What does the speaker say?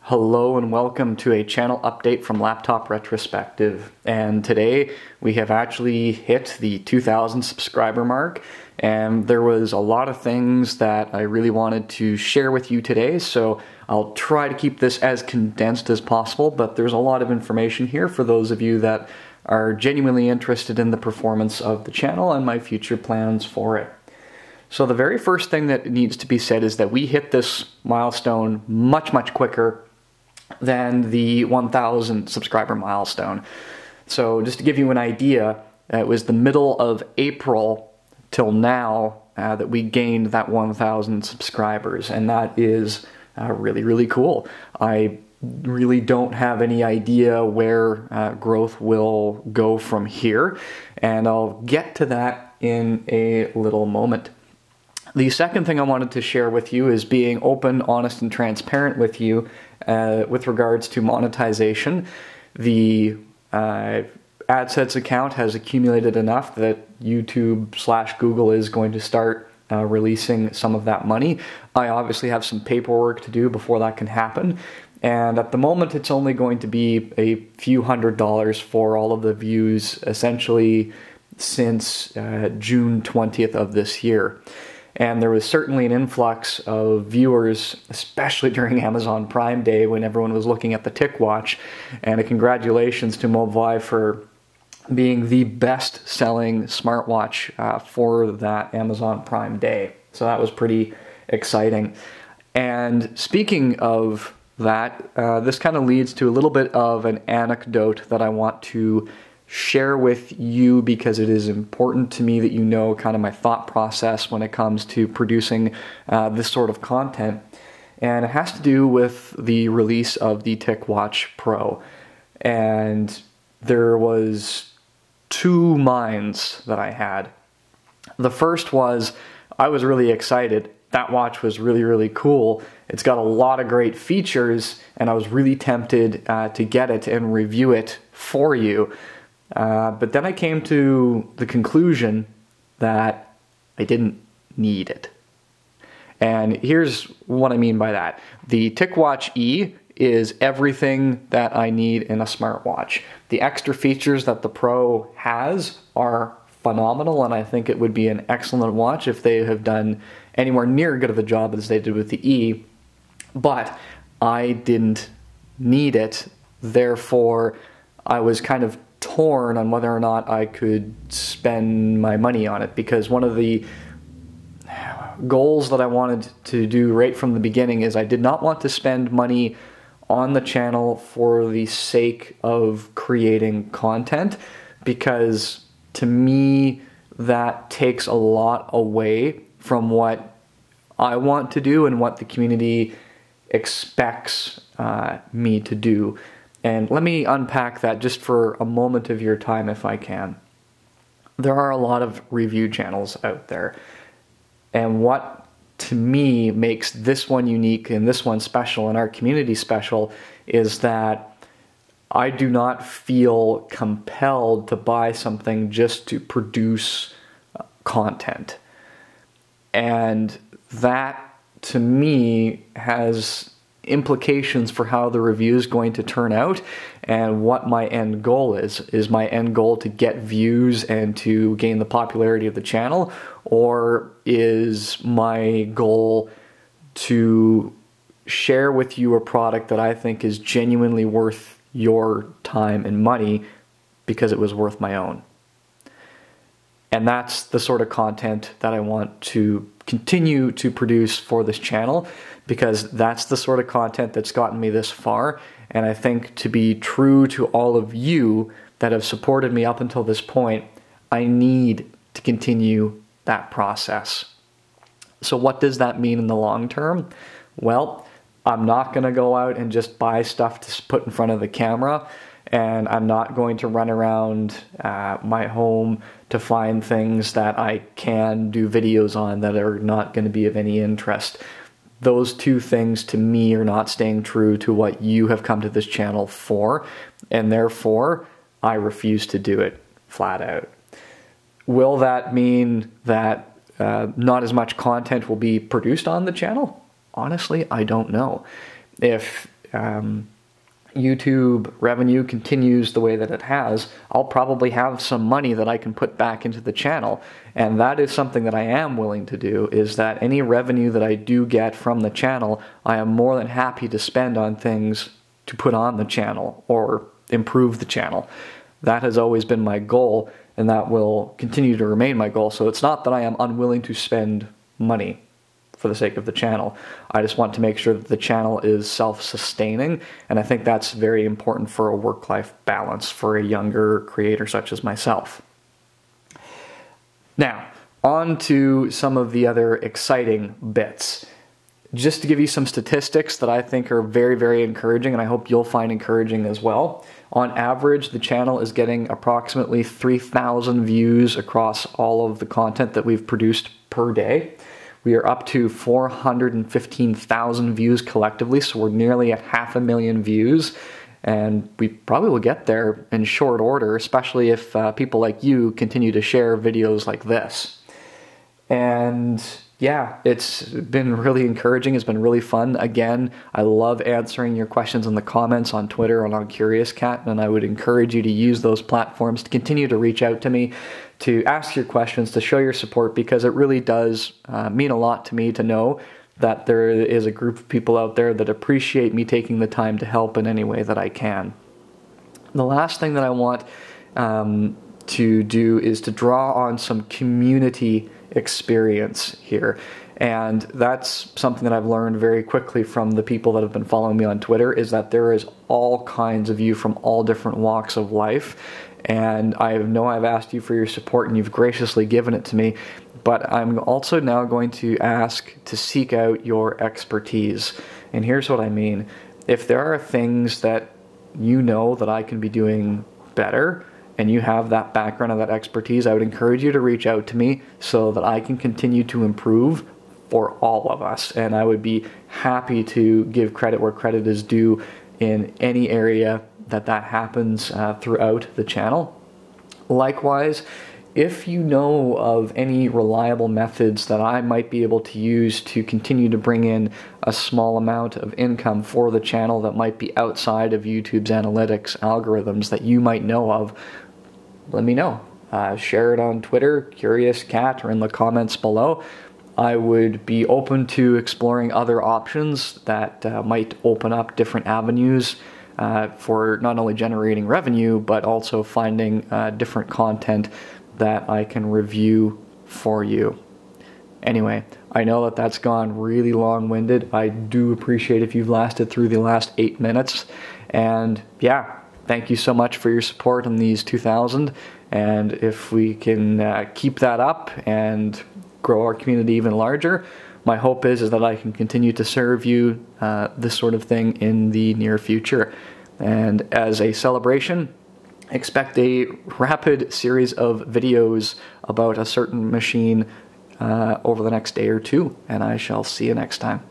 Hello and welcome to a channel update from Laptop Retrospective. And today we have actually hit the 2,000 subscriber mark, and there was a lot of things that I really wanted to share with you today, so I'll try to keep this as condensed as possible, but there's a lot of information here for those of you that are genuinely interested in the performance of the channel and my future plans for it. So the very first thing that needs to be said is that we hit this milestone much quicker than the 1,000 subscriber milestone. So just to give you an idea, it was the middle of April till now that we gained that 1,000 subscribers, and that is really cool. I really don't have any idea where growth will go from here, and I'll get to that in a little moment. The second thing I wanted to share with you is being open, honest, and transparent with you with regards to monetization. The AdSense account has accumulated enough that YouTube/Google is going to start releasing some of that money. I obviously have some paperwork to do before that can happen, and at the moment it's only going to be a few $100s for all of the views essentially since June 20th of this year. And there was certainly an influx of viewers, especially during Amazon Prime Day when everyone was looking at the Tick Watch. And a congratulations to Mobileye for being the best-selling smartwatch for that Amazon Prime Day. So that was pretty exciting. And speaking of that, this kind of leads to a little bit of an anecdote that I want to share with you because it is important to me that you know kind of my thought process when it comes to producing this sort of content. And it has to do with the release of the Tick Watch Pro. And there was two minds that I had. The first was I was really excited. That watch was really cool. It's got a lot of great features, and I was really tempted to get it and review it for you. But then I came to the conclusion that I didn't need it. And here's what I mean by that. The TicWatch E is everything that I need in a smartwatch. The extra features that the Pro has are phenomenal, and I think it would be an excellent watch if they have done anywhere near good of a job as they did with the E. But I didn't need it, therefore I was kind of torn on whether or not I could spend my money on it, because one of the goals that I wanted to do right from the beginning is I did not want to spend money on the channel for the sake of creating content, because to me that takes a lot away from what I want to do and what the community expects me to do. And let me unpack that just for a moment of your time if I can. There are a lot of review channels out there. And what, to me, makes this one unique and this one special and our community special is that I do not feel compelled to buy something just to produce content. And that, to me, has implications for how the review is going to turn out and what my end goal is. Is my end goal to get views and to gain the popularity of the channel, or is my goal to share with you a product that I think is genuinely worth your time and money because it was worth my own? And that's the sort of content that I want to continue to produce for this channel, because that's the sort of content that's gotten me this far. And I think to be true to all of you that have supported me up until this point, I need to continue that process. So what does that mean in the long term? Well, I'm not going to go out and just buy stuff to put in front of the camera, and I'm not going to run around my home to find things that I can do videos on that are not going to be of any interest. Those two things to me are not staying true to what you have come to this channel for, and therefore I refuse to do it flat out. Will that mean that not as much content will be produced on the channel? Honestly, I don't know. If YouTube revenue continues the way that it has, I'll probably have some money that I can put back into the channel. And that is something that I am willing to do, is that any revenue that I do get from the channel, I am more than happy to spend on things to put on the channel or improve the channel. That has always been my goal, and that will continue to remain my goal. So it's not that I am unwilling to spend money for the sake of the channel. I just want to make sure that the channel is self-sustaining, and I think that's very important for a work-life balance for a younger creator such as myself. Now, on to some of the other exciting bits. Just to give you some statistics that I think are very, very encouraging, and I hope you'll find encouraging as well. On average, the channel is getting approximately 3,000 views across all of the content that we've produced per day. We are up to 415,000 views collectively, so we're nearly at 500,000 views, and we probably will get there in short order, especially if people like you continue to share videos like this. And yeah, it's been really encouraging. It's been really fun. Again, I love answering your questions in the comments on Twitter and on Curious Cat, and I would encourage you to use those platforms to continue to reach out to me, to ask your questions, to show your support, because it really does mean a lot to me to know that there is a group of people out there that appreciate me taking the time to help in any way that I can. The last thing that I want to do is to draw on some community experience here. And that's something that I've learned very quickly from the people that have been following me on Twitter, is that there is all kinds of you from all different walks of life. And I know I've asked you for your support and you've graciously given it to me, but I'm also now going to ask to seek out your expertise. And here's what I mean. If there are things that you know that I can be doing better, and you have that background and that expertise, I would encourage you to reach out to me so that I can continue to improve for all of us. And I would be happy to give credit where credit is due in any area that happens throughout the channel. Likewise, if you know of any reliable methods that I might be able to use to continue to bring in a small amount of income for the channel that might be outside of YouTube's analytics algorithms that you might know of, let me know. Share it on Twitter, Curious Cat, or in the comments below. I would be open to exploring other options that might open up different avenues for not only generating revenue, but also finding different content that I can review for you. Anyway, I know that that's gone really long-winded. I do appreciate if you've lasted through the last 8 minutes. And yeah, thank you so much for your support on these 2,000. And if we can keep that up and grow our community even larger, my hope is that I can continue to serve you this sort of thing in the near future. And as a celebration, expect a rapid series of videos about a certain machine over the next day or two, and I shall see you next time.